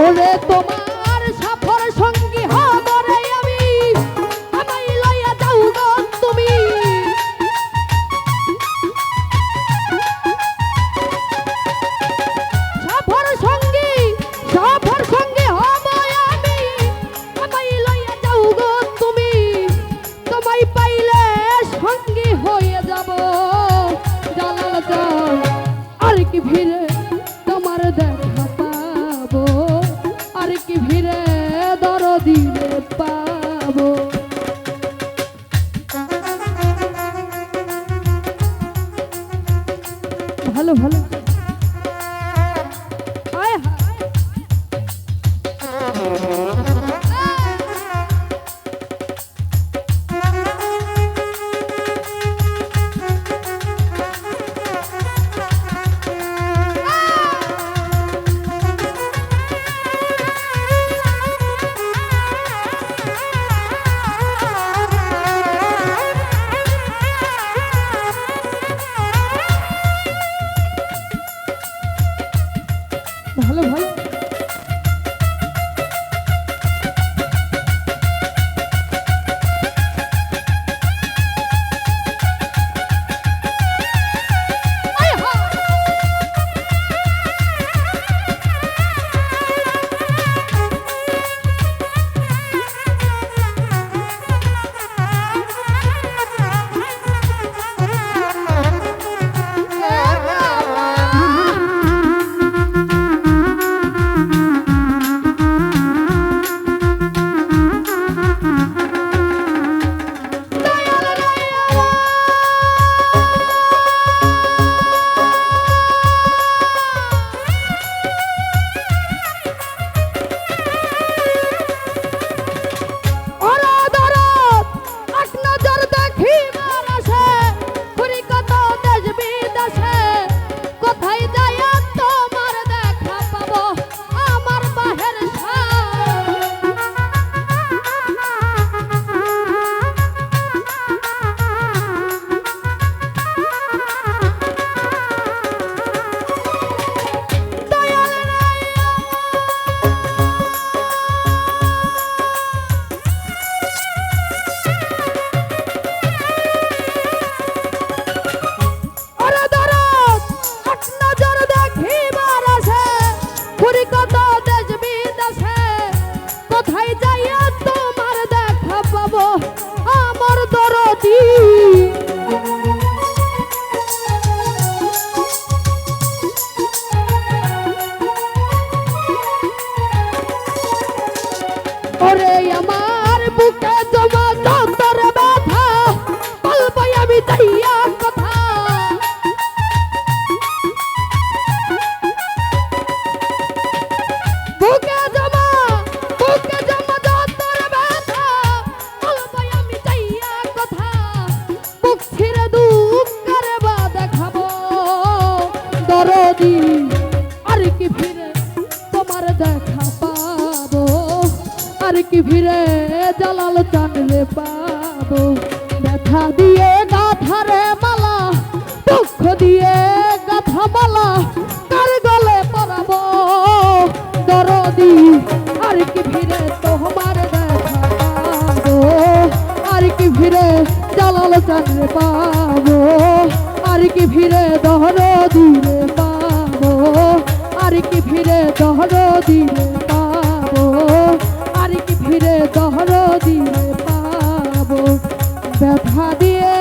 ওরে তোমার সফর সঙ্গী হব রে আমি, আমায় লইয়া যাও গো তুমি। সফর সঙ্গী হব আমি, আমায় লইয়া যাও গো তুমি। তোমায় পাইলে সঙ্গী হয়ে যাব জালাল চান, আর কি ভিড়ে তোমার দেখা পাবো, আর কি ভিড়ে দরদিরে পাবো। ভালো ভালো আয় হায়। ভালো ভালো আয় হায়। ওরে আমার বুকে জমা যন্তর ব্যথা, বলবো আমি যাইয়া কথা। বুকে জমা যন্তর ব্যথা, বলবো আমি যাইয়া কথা। বুক ছিঁড়ে দুঃখের বা দেখাবো দরদি, আর কি ফিরে তোমার দেখা পাবো, আর কি ভিড়ে জালাল চান রে পাবো। ব্যথা দিয়ে গাথারে মালা, দুঃখ দিয়ে গাথা মালা, কার গলে পরাবো দরদি, আর কি ভিড়ে তোমার দেখা পাবো, আর কি ভিড়ে জালাল চান রে পাবো, আর কি ভিড়ে দরদি রে পাবো, আর কি ভিড়ে দরদি রে পাবো, আর কি ভিড়ে দহর দিয়ে পাবো। ব্যথা দিয়ে